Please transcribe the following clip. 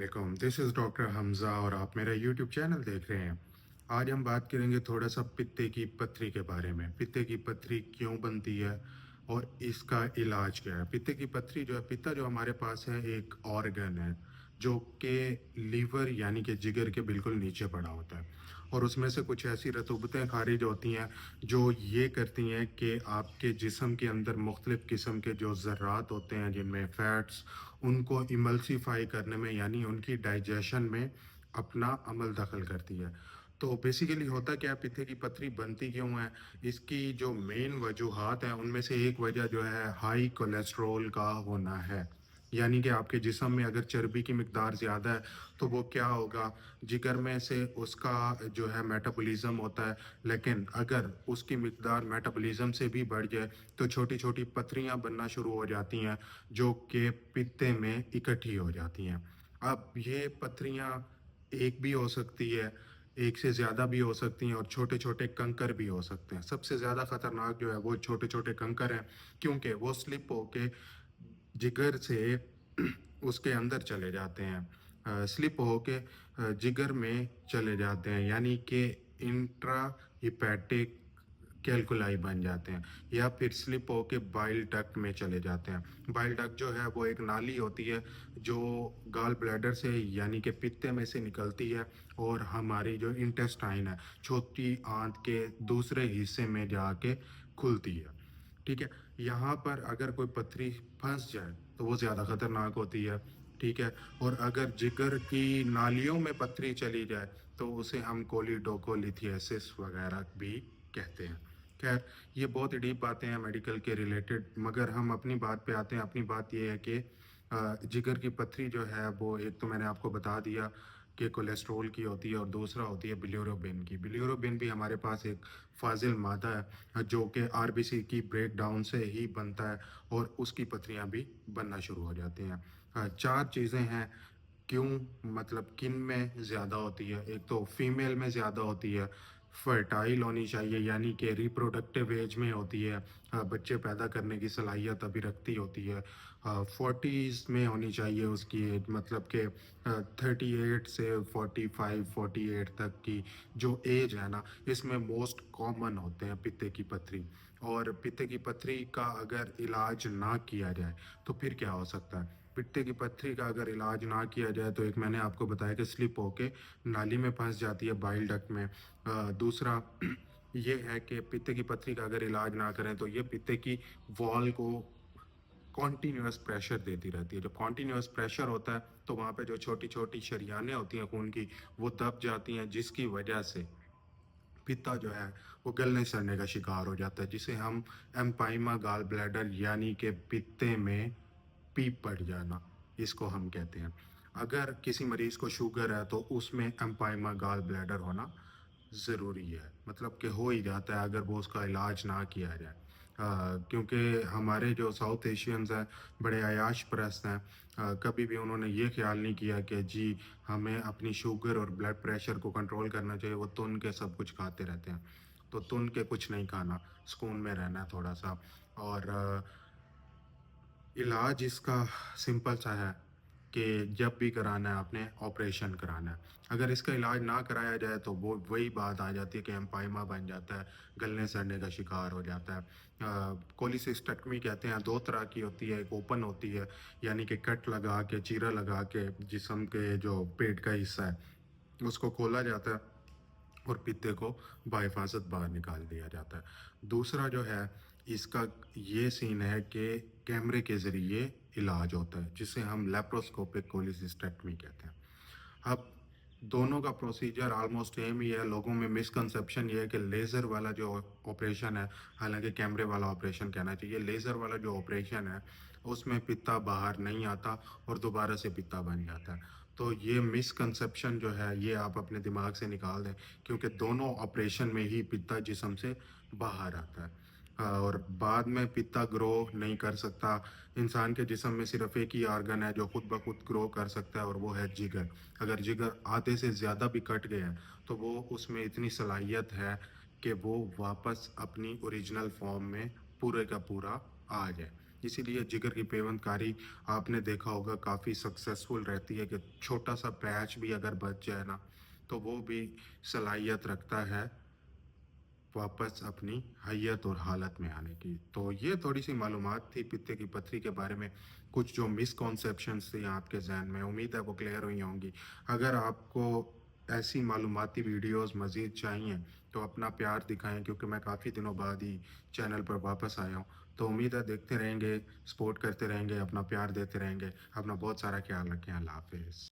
वालेकुम, this is doctor Hamza और आप मेरा यूट्यूब चैनल देख रहे हैं। आज हम बात करेंगे थोड़ा-सा पित्ते की पत्थरी के बारे में। पित्ते की पत्थरी क्यों बनती है और इसका इलाज क्या है? पित्ते की पत्थरी जो है, पित्ता जो हमारे पास है एक ऑर्गन है, जो कि लीवर यानी कि जिगर के बिल्कुल नीचे पड़ा होता है और उसमें से कुछ ऐसी रतूबतें ख़ारिज होती हैं, जो ये करती हैं कि आपके जिस्म के अंदर मुख्तलिफ़ किस्म के जो ज़र्रात होते हैं, जिनमें फ़ैट्स उनको इमल्सिफ़ाई करने में यानी उनकी डाइजेशन में अपना अमल दखल करती है। तो बेसिकली होता क्या है, पित्ते की पत्थरी बनती क्यों है? इसकी जो मेन वजूहात हैं, उनमें से एक वजह जो है हाई कोलेस्ट्रॉल का होना है। यानी कि आपके जिस्म में अगर चर्बी की मिकदार ज़्यादा है, तो वो क्या होगा, जिगर में से उसका जो है मेटाबॉलिज़्म होता है, लेकिन अगर उसकी मिकदार मेटाबॉलिज़्म से भी बढ़ जाए, तो छोटी-छोटी पत्थरियाँ बनना शुरू हो जाती हैं, जो कि पित्ते में इकट्ठी हो जाती हैं। अब ये पत्थरियाँ एक भी हो सकती है, एक से ज़्यादा भी हो सकती हैं और छोटे-छोटे कंकर भी हो सकते हैं। सबसे ज़्यादा खतरनाक जो है वो छोटे-छोटे कंकर हैं, क्योंकि वो स्लिप होके जिगर से उसके अंदर चले जाते हैं। स्लिप होके जिगर में चले जाते हैं, यानी कि इंट्रा हेपेटिक कैल्कुलाई बन जाते हैं या फिर स्लिप होके बाइल डक्ट में चले जाते हैं। बाइल डक्ट जो है वो एक नाली होती है, जो गॉल ब्लैडर से यानी कि पित्ते में से निकलती है और हमारी जो इंटेस्टाइन है, छोटी आंत के दूसरे हिस्से में जाके खुलती है। ठीक है? यहाँ पर अगर कोई पत्थरी फँस जाए, तो वो ज़्यादा खतरनाक होती है। ठीक है? और अगर जिगर की नालियों में पत्थरी चली जाए, तो उसे हम कोलिडोकोलिथियासिस वगैरह भी कहते हैं। खैर, ये बहुत ही डीप बातें हैं मेडिकल के रिलेटेड, मगर हम अपनी बात पे आते हैं। अपनी बात ये है कि जिगर की पत्थरी जो है वो एक तो मैंने आपको बता दिया कि कोलेस्ट्रॉल की होती है और दूसरा होती है बिलिरुबिन की। बिलिरुबिन भी हमारे पास एक फ़ाज़िल मादा है, जो कि आरबीसी की ब्रेकडाउन से ही बनता है और उसकी पत्थरियाँ भी बनना शुरू हो जाती हैं। 4 चीज़ें हैं क्यों, मतलब किन में ज़्यादा होती है। एक तो फीमेल में ज़्यादा होती है, फर्टाइल होनी चाहिए यानी कि रिप्रोडक्टिव एज में होती है, बच्चे पैदा करने की सलाहियत अभी रखती होती है। 40s में होनी चाहिए उसकी एज, मतलब कि 38 से 45-48 तक की जो एज है ना, इसमें मोस्ट कॉमन होते हैं पित्ते की पत्थरी। और पित्ते की पत्थरी का अगर इलाज ना किया जाए, तो फिर क्या हो सकता है? पित्ते की पत्थरी का अगर इलाज ना किया जाए, तो एक मैंने आपको बताया कि स्लिप होके नाली में फँस जाती है बाइल डक्ट में। दूसरा ये है कि पित्ते की पत्थरी का अगर इलाज ना करें, तो ये पित्ते की वॉल को कॉन्टिन्यूअस प्रेशर देती रहती है। जब कॉन्टिन्यूअस प्रेशर होता है, तो वहाँ पे जो छोटी-छोटी शरेयानें होती हैं खून की, वो दब जाती हैं, जिसकी वजह से पित्ता जो है वो गलने-सड़ने का शिकार हो जाता है, जिसे हम एम्पाइमा गॉल ब्लैडर यानी कि पित्ते में पीप पड़ जाना, इसको हम कहते हैं। अगर किसी मरीज़ को शुगर है, तो उसमें एम्पाइमा गॉल ब्लैडर होना ज़रूरी है, मतलब कि हो ही जाता है अगर वो उसका इलाज ना किया जाए। क्योंकि हमारे जो साउथ एशियंस हैं, बड़े अयाश परस्त हैं। कभी भी उन्होंने ये ख़्याल नहीं किया कि जी हमें अपनी शुगर और ब्लड प्रेशर को कंट्रोल करना चाहिए, वो तुन के सब कुछ खाते रहते हैं। तो तुन के कुछ नहीं खाना, सुकून में रहना है थोड़ा-सा। और इलाज इसका सिंपल सा है कि जब भी कराना है आपने ऑपरेशन कराना है। अगर इसका इलाज ना कराया जाए, तो वो वही बात आ जाती है कि एम्पाइमा बन जाता है, गलने-सड़ने का शिकार हो जाता है। कोलिसिस्टेक्टमी कहते हैं, 2 तरह की होती है, एक ओपन होती है यानी कि कट लगा के, चीरा लगा के जिस्म के जो पेट का हिस्सा है, उसको खोला जाता है और पित्ते को बाहिफ़ाज़त बाहर निकाल दिया जाता है। दूसरा जो है, इसका ये सीन है कि कैमरे के ज़रिए इलाज होता है, जिसे हम लैप्रोस्कोपिक कोलिसिस्टेक्टमी कहते हैं। अब दोनों का प्रोसीजर ऑलमोस्ट सेम ही है। लोगों में मिसकंसेप्शन ये है कि लेज़र वाला जो ऑपरेशन है, हालाँकि कैमरे वाला ऑपरेशन कहना चाहिए। लेज़र वाला जो ऑपरेशन है, उसमें पित्ता बाहर नहीं आता और दोबारा से पित्ता बन जाता है। तो ये मिसकंसेप्शन जो है, ये आप अपने दिमाग से निकाल दें, क्योंकि दोनों ऑपरेशन में ही पित्ता जिस्म से बाहर आता है। और बाद में पित्ता ग्रो नहीं कर सकता। इंसान के जिस्म में सिर्फ़ एक ही ऑर्गन है जो खुद ब खुद ग्रो कर सकता है, और वो है जिगर। अगर जिगर आधे से ज़्यादा भी कट गए हैं, तो वो उसमें इतनी सलाहियत है कि वो वापस अपनी ओरिजिनल फ़ॉर्म में पूरे का पूरा आ जाए। इसीलिए जिगर की पेवंदकारी आपने देखा होगा काफ़ी सक्सेसफुल रहती है कि छोटा सा पैच भी अगर बच जाए ना, तो वो भी सलाहियत रखता है वापस अपनी हैयत और हालत में आने की। तो ये थोड़ी-सी मालूमात थी पित्ते की पत्थरी के बारे में, कुछ जो मिसकॉन्सेप्शंस थी आपके ज़हन में, उम्मीद है वो क्लियर हुई होंगी। अगर आपको ऐसी मालूमाती वीडियोज़ मज़ीद चाहिए, तो अपना प्यार दिखाएँ क्योंकि मैं काफ़ी दिनों बाद ही चैनल पर वापस आया हूँ। तो उम्मीद है देखते रहेंगे, सपोर्ट करते रहेंगे, अपना प्यार देते रहेंगे। अपना बहुत सारा ख़्याल रखें। अल्लाह हाफ़िज़।